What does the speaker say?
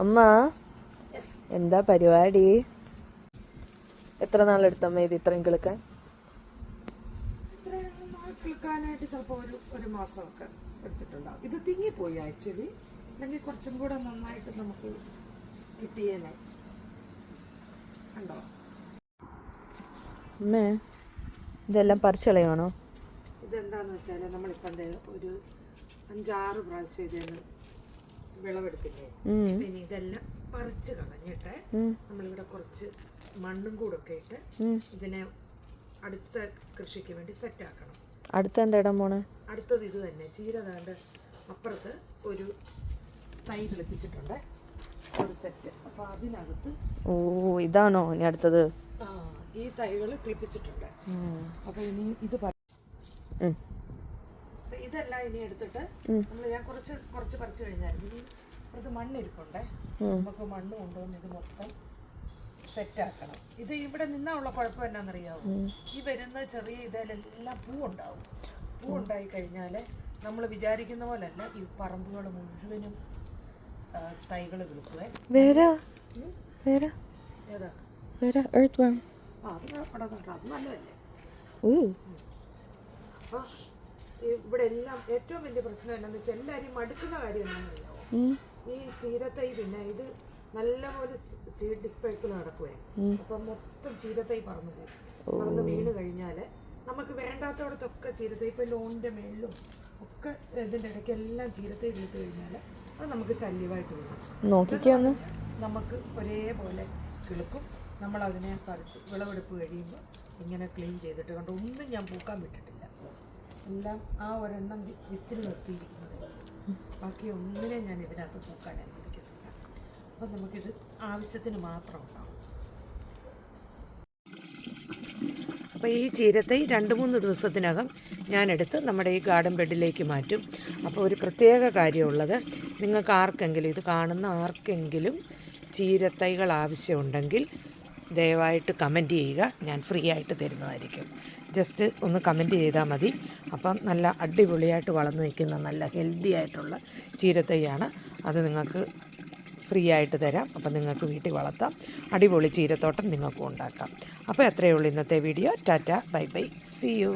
അമ്മ എന്താ പരിപാടി? എത്ര നാളെടുത്തമ്മ ഇത് ഇത്രയും കിളുക്കാൻ? കിളുക്കാനായിട്ട് ചിലപ്പോൾ ഒരു മാസമൊക്കെ എടുത്തിട്ടുണ്ടാവും. ഇത് തിങ്ങിപ്പോയി ആക്ച്വലി, അല്ലെങ്കിൽ കുറച്ചും കൂടെ നന്നായിട്ട് നമുക്ക് കിട്ടിയേനെ. കണ്ടോ അമ്മേ, ഇതെല്ലാം പറിച്ചളയാണോ? ഇതെന്താന്ന് വെച്ചാൽ നമ്മളിപ്പം ഒരു 5-6 പ്രാവശ്യം ഇതിന് വിളവെടുത്തില്ലേ. പിന്നെ ഇതെല്ലാം പറിച്ച് കളഞ്ഞിട്ട് നമ്മളിവിടെ കുറച്ച് മണ്ണും കൂടെ ഒക്കെ ഇട്ട് ഇതിനെ അടുത്ത കൃഷിക്ക് വേണ്ടി സെറ്റ് ആക്കണം. അടുത്ത എന്താ ഇടാൻ പോണേ? അടുത്തത് ഇത് തന്നെ, ചീര താണ്ട് അപ്പുറത്ത് ഒരു തൈ കിളിപ്പിച്ചിട്ടുണ്ട്, ഒരു സെറ്റ്. അപ്പൊ അതിനകത്ത് ഇതാണോ ഇനി അടുത്തത്? ഈ തൈകൾ കിളിപ്പിച്ചിട്ടുണ്ട്. അപ്പൊ ഇനി ഇത് ഇതെല്ലാം ഇനി എടുത്തിട്ട് ഞാൻ കുറച്ച് പറിച്ചു കഴിഞ്ഞായിരുന്നു. ഇനി അത് മണ്ണിരിപ്പുണ്ടേ, നമുക്ക് മണ്ണ് കൊണ്ടുവന്ന് ഇത് മൊത്തം സെറ്റാക്കണം. ഇത് ഇവിടെ നിന്നുള്ള കുഴപ്പം എന്നാന്നറിയാവോ? ഈ വരുന്ന ചെറിയ ഇതിലെല്ലാം പൂവുണ്ടാവും. പൂവുണ്ടായി കഴിഞ്ഞാൽ നമ്മൾ വിചാരിക്കുന്ന പോലല്ല ഈ പറമ്പുകൾ മുഴുവനും തൈകൾ കിളിക്കുവേ. അത് നല്ലതല്ലേ? അപ്പൊ ഇവിടെ എല്ലാം ഏറ്റവും വലിയ പ്രശ്നം എന്താണെന്ന് വെച്ചാൽ എല്ലാവരും മടുക്കുന്ന കാര്യം എന്താണെന്നറിയാമോ? ഈ ചീരത്തൈ പിന്നെ ഇത് നല്ലപോലെ സീഡ് ഡിസ്പേഴ്സൽ നടക്കുവേ. അപ്പം മൊത്തം ചീരത്തൈ പറന്നു പോകും. പറന്ന് വീണ് കഴിഞ്ഞാൽ നമുക്ക് വേണ്ടാത്തവിടത്തൊക്കെ ചീരത്തൈ, ഇപ്പം ലോണിൻ്റെ മേളിലും ഒക്കെ ഇതിൻ്റെ ഇടയ്ക്ക് എല്ലാം ചീരത്തൈ വീട്ട് കഴിഞ്ഞാൽ അത് നമുക്ക് ശല്യമായിട്ട് വരും. നമുക്ക് ഒരേപോലെ കിളുക്കും. നമ്മളതിനെ പറിച്ച് വിളവെടുപ്പ് കഴിയുമ്പോൾ ഇങ്ങനെ ക്ലീൻ ചെയ്തിട്ട് കണ്ട് ഒന്നും ഞാൻ പൂക്കാൻ വിട്ടിട്ടില്ല. എല്ലാം ആ ഒരെണ്ണം വിത്തിൽ നിർത്തിയിരിക്കുന്നത്, ബാക്കി ഒന്നിനെ ഞാൻ ഇതിനകത്ത് പൂക്കാൻ അനുവദിക്കുന്നില്ല. അപ്പം നമുക്കിത് ആവശ്യത്തിന് മാത്രം ഉണ്ടാവും. അപ്പോൾ ഈ ചീരത്തെ 2-3 ദിവസത്തിനകം ഞാനെടുത്ത് നമ്മുടെ ഈ ഗാർഡൻ ബെഡിലേക്ക് മാറ്റും. അപ്പോൾ ഒരു പ്രത്യേക കാര്യമുള്ളത്, നിങ്ങൾക്ക് ആർക്കെങ്കിലും ഇത് കാണുന്ന ആർക്കെങ്കിലും ചീരത്തൈകൾ ആവശ്യമുണ്ടെങ്കിൽ ദയവായിട്ട് കമൻറ്റ് ചെയ്യുക. ഞാൻ ഫ്രീ ആയിട്ട് തരുന്നതായിരിക്കും. ജസ്റ്റ് ഒന്ന് കമൻറ്റ് ചെയ്താൽ മതി. അപ്പം നല്ല അടിപൊളിയായിട്ട് വളർന്നു നിൽക്കുന്ന നല്ല ഹെൽത്തി ആയിട്ടുള്ള ചീരത്തൈയാണ്. അത് നിങ്ങൾക്ക് ഫ്രീ ആയിട്ട് തരാം. അപ്പം നിങ്ങൾക്ക് വീട്ടിൽ വളർത്താം. അടിപൊളി ചീരത്തോട്ടം നിങ്ങൾക്കും ഉണ്ടാക്കാം. അപ്പോൾ എത്രയേ ഉള്ളൂ ഇന്നത്തെ video. Tata, bye bye, see U.